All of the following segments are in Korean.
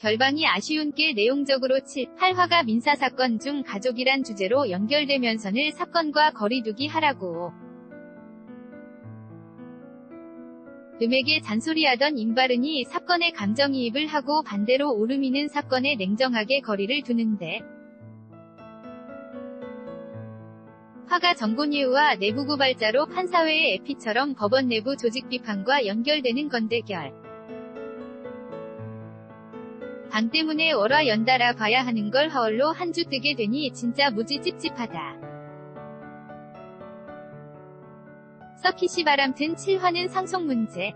결방이 아쉬운 게 내용적으로 7, 8화가 민사사건 중 가족이란 주제로 연결되면서는 사건과 거리두기 하라고. 름에게 잔소리하던 임바른이 사건에 감정이입을 하고 반대로 오르미는 사건에 냉정하게 거리를 두는데 화가 정곤예우와 내부고발자로 판사회의 에피처럼 법원 내부 조직 비판과 연결되는 건대결. 방 때문에 월화 연달아 봐야 하는 걸 하얼로 한 주 뜨게 되니 진짜 무지 찝찝하다. 서킷이 바람튼 7화는 상속 문제.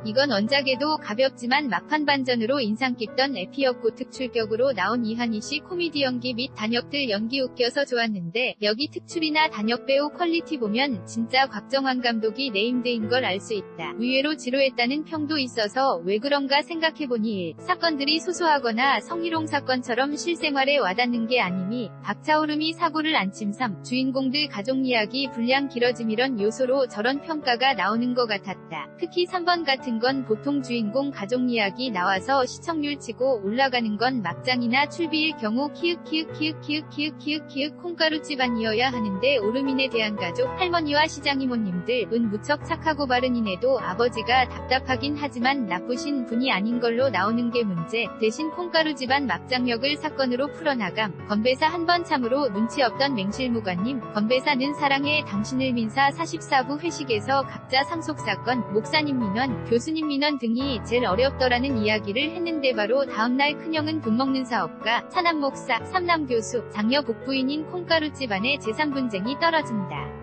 이건 원작에도 가볍지만 막판 반전으로 인상 깊던 에피였고 특출격으로 나온 이한희 씨 코미디 연기 및 단역들 연기 웃겨서 좋았는데 여기 특출이나 단역 배우 퀄리티 보면 진짜 곽정환 감독이 네임드인 걸 알 수 있다. 의외로 지루했다는 평도 있어서 왜 그런가 생각해보니 1. 사건들이 소소하거나 성희롱 사건처럼 실생활에 와닿는 게 아님이 박차오름이 사고를 안 침 3. 주인공들 가족 이야기 분량 길어짐 이런 요소로 저런 평가가 나오는 것 같았다. 특히 3번 같은 건 보통 주인공 가족 이야기 나와서 시청률 치고 올라가는 건 막장이나 출비일 경우 키읔 콩가루 집안이어야 하는데 오르민에 대한 가족, 할머니와 시장 이모님들은 무척 착하고 바른 이내도 아버지가 답답하긴 하지만 나쁘신 분이 아닌 걸로 나오는 게 문제. 대신 콩가루 집안 막장역을 사건으로 풀어나감. 건배사 한 번 참으로 눈치 없던 맹실무관님, 건배사는 사랑해 당신을 민사 44부 회식에서 각자 상속사건, 목사님 민원, 교수님 민원 등이 제일 어렵더라는 이야기를 했는데 바로 다음날 큰형은 돈 먹는 사업가, 차남 목사, 삼남 교수, 장녀 복부인인 콩가루 집안의 재산 분쟁이 떨어진다.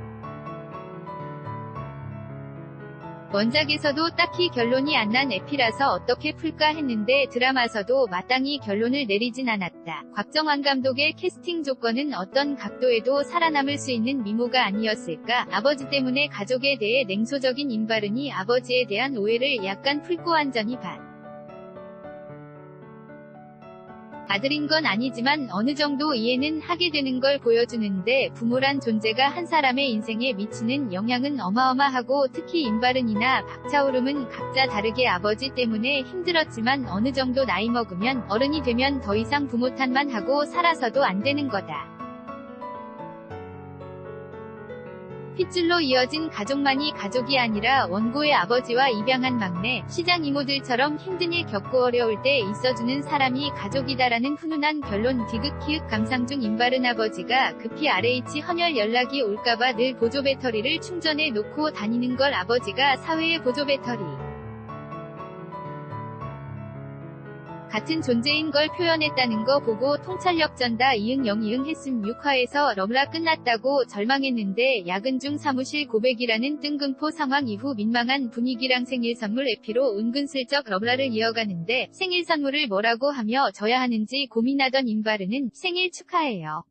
원작에서도 딱히 결론이 안 난 에피라서 어떻게 풀까 했는데 드라마서도 마땅히 결론을 내리진 않았다. 곽정환 감독의 캐스팅 조건은 어떤 각도에도 살아남을 수 있는 미모가 아니었을까? 아버지 때문에 가족에 대해 냉소적인 임바른이 아버지에 대한 오해를 약간 풀고 완전히 아들인 건 아니지만 어느 정도 이해는 하게 되는 걸 보여주는데 부모란 존재가 한 사람의 인생에 미치는 영향은 어마어마하고 특히 임바른이나 박차오름은 각자 다르게 아버지 때문에 힘들었지만 어느 정도 나이 먹으면 어른이 되면 더 이상 부모 탓만 하고 살아서도 안 되는 거다. 핏줄로 이어진 가족만이 가족이 아니라 원고의 아버지와 입양한 막내, 시장 이모들처럼 힘든 일 겪고 어려울 때 있어주는 사람이 가족이다라는 훈훈한 결론. 디귿 키읔 감상 중 임바른 아버지가 급히 RH 헌혈 연락이 올까봐 늘 보조 배터리를 충전해 놓고 다니는 걸 아버지가 사회의 보조 배터리 같은 존재인 걸 표현했다는 거 보고 통찰력 전다 이응 영이응 했음. 6화에서 러브라 끝났다고 절망했는데 야근 중 사무실 고백이라는 뜬금포 상황 이후 민망한 분위기랑 생일 선물 에피로 은근슬쩍 러브라를 이어가는데 생일 선물을 뭐라고 하며 줘야 하는지 고민하던 임바른은 생일 축하해요.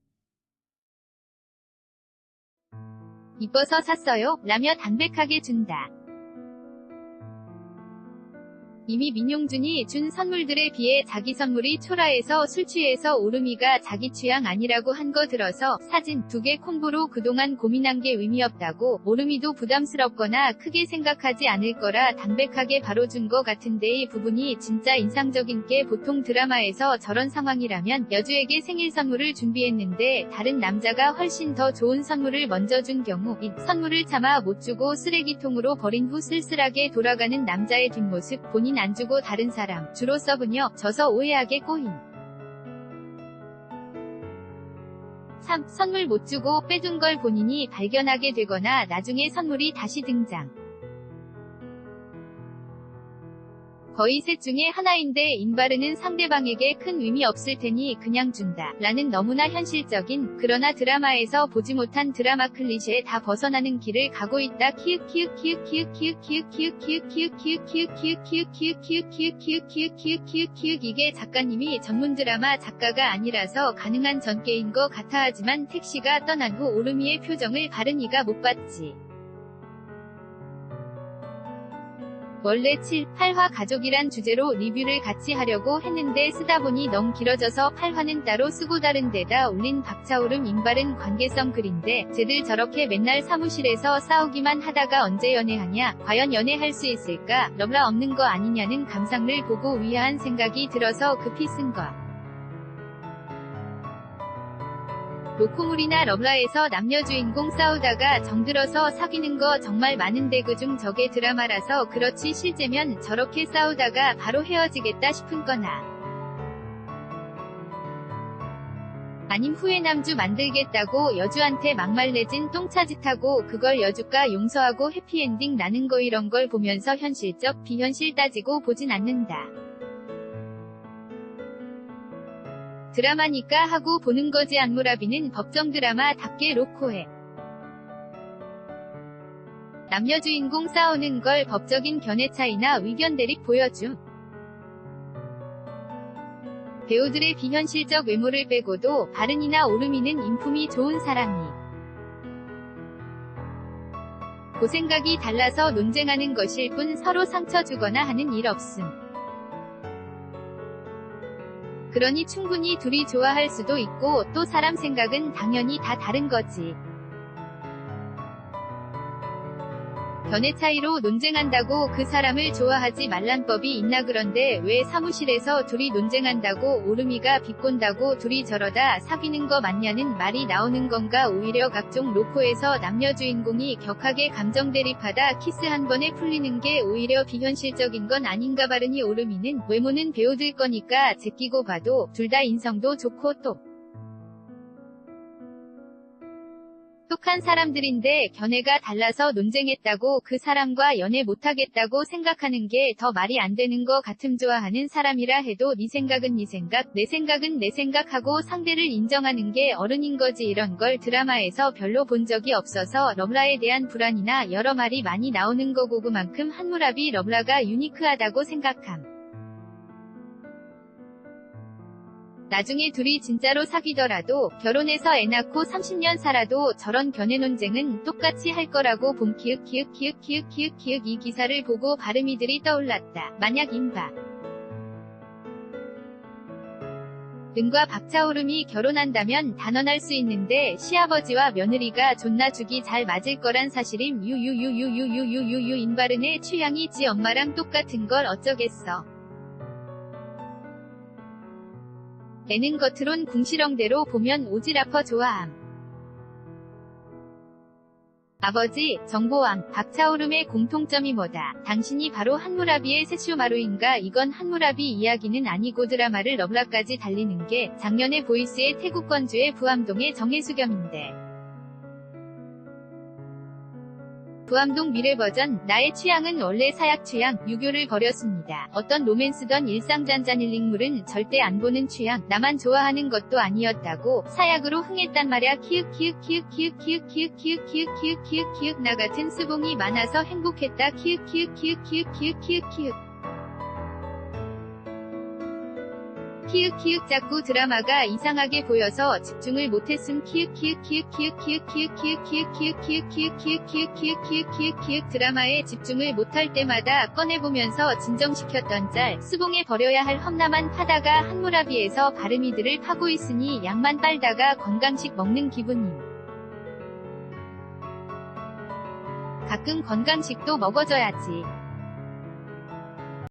이뻐서 샀어요. 라며 담백하게 준다. 이미 민용준이 준 선물들에 비해 자기 선물이 초라해서 술 취해서 오르미가 자기 취향 아니라고 한 거 들어서 사진 2개 콤보로 그동안 고민한 게 의미 없다고 오르미도 부담스럽거나 크게 생각하지 않을 거라 담백하게 바로 준 거 같은데 이 부분이 진짜 인상적인 게 보통 드라마에서 저런 상황이라면 여주에게 생일 선물을 준비했는데 다른 남자가 훨씬 더 좋은 선물을 먼저 준 경우 이 선물을 차마 못 주고 쓰레기통으로 버린 후 쓸쓸하게 돌아가는 남자의 뒷모습 본인 안 주고 다른 사람, 주로 서브녀, 져서 오해하게 꼬인. 3. 선물 못 주고 빼둔 걸 본인이 발견하게 되거나 나중에 선물이 다시 등장. 거의 셋 중에 하나인데 임바른은 상대방에게 큰 의미 없을 테니 그냥 준다 라는 너무나 현실적인 그러나 드라마에서 보지 못한 드라마 클리셰에 다 벗어나는 길을 가고 있다. 이게 작가님이 전문 드라마 작가가 아니라서 가능한 전개인 것 같아 하지만 택시가 떠난 후 오르미의 표정을 바른 이가 못 봤지. 원래 7, 8화 가족이란 주제로 리뷰를 같이 하려고 했는데 쓰다보니 너무 길어져서 8화는 따로 쓰고 다른 데다 올린 박차오름 인발은 관계성 글인데 쟤들 저렇게 맨날 사무실에서 싸우기만 하다가 언제 연애하냐, 과연 연애할 수 있을까, 러브라 없는 거 아니냐는 감상을 보고 위화한 생각이 들어서 급히 쓴 것. 로코물이나 러브라에서 남녀 주인공 싸우다가 정들어서 사귀는 거 정말 많은데 그중 저게 드라마라서 그렇지 실제면 저렇게 싸우다가 바로 헤어지겠다 싶은 거나 아님 후회남주 만들겠다고 여주한테 막말내진 똥차짓하고 그걸 여주가 용서하고 해피엔딩 나는 거 이런 걸 보면서 현실적 비현실 따지고 보진 않는다. 드라마니까 하고 보는 거지. 안무라비는 법정 드라마답게 로코해. 남녀 주인공 싸우는 걸 법적인 견해 차이나 의견 대립 보여줌. 배우들의 비현실적 외모를 빼고도 바른이나 오름이는 인품이 좋은 사람이 그 생각이 달라서 논쟁하는 것일 뿐 서로 상처 주거나 하는 일 없음. 그러니 충분히 둘이 좋아할 수도 있고 또 사람 생각은 당연히 다 다른 거지. 견해 차이로 논쟁한다고 그 사람을 좋아하지 말란 법이 있나. 그런데 왜 사무실에서 둘이 논쟁한다고 오름이가 비꼰다고 둘이 저러다 사귀는 거 맞냐는 말이 나오는 건가. 오히려 각종 로코에서 남녀 주인공이 격하게 감정 대립하다 키스 한 번에 풀리는 게 오히려 비현실적인 건 아닌가. 바른이 오름이는 외모는 배우들 거니까 제끼고 봐도 둘 다 인성도 좋고 똑똑한 사람들인데 견해가 달라서 논쟁했다고 그 사람과 연애 못하겠다고 생각하는 게 더 말이 안 되는 거 같음. 좋아하는 사람이라 해도 네 생각은 네 생각, 내 생각은 내 생각하고 상대를 인정하는 게 어른인 거지. 이런 걸 드라마에서 별로 본 적이 없어서 러브라에 대한 불안이나 여러 말이 많이 나오는 거고 그만큼 한무라비 러브라가 유니크하다고 생각함. 나중에 둘이 진짜로 사귀더라도 결혼해서 애 낳고 30년 살아도 저런 견해 논쟁은 똑같이 할 거라고 봄. 이 기사를 보고 바르미들이 떠올랐다. 만약 인바 은과 박차오름이 결혼한다면 단언할 수 있는데 시아버지와 며느리가 존나 죽이 잘 맞을 거란 사실임. 인바른의 취향이 지 엄마랑 똑같은 걸 어쩌겠어. 애는 겉으론 궁시렁대로 보면 오지라퍼 좋아함. 아버지, 정보왕, 박차오름의 공통점이 뭐다. 당신이 바로 한무라비의 세슈마루인가. 이건 한무라비 이야기는 아니고 드라마를 러브라까지 달리는 게 작년에 보이스의 태국건주의 부암동의 정혜수겸인데. 부암동 미래 버전. 나의 취향은 원래 사약 취향, 유교를 버렸습니다. 어떤 로맨스던 일상잔잔힐링물은 절대 안 보는 취향, 나만 좋아하는 것도 아니었다고 사약으로 흥했단 말야. 나 같은 스봉이 많아서 행복했다. 자꾸 드라마가 이상하게 보여서 집중을 못했음. 드라마에 집중을 못할 때마다 꺼내보면서 진정시켰던 짤. 수봉에 버려야 할 험나만 파다가 한무라비에서 바르미들을 파고 있으니 약만 빨다가 건강식 먹는 기분임. 가끔 건강식도 먹어줘야지.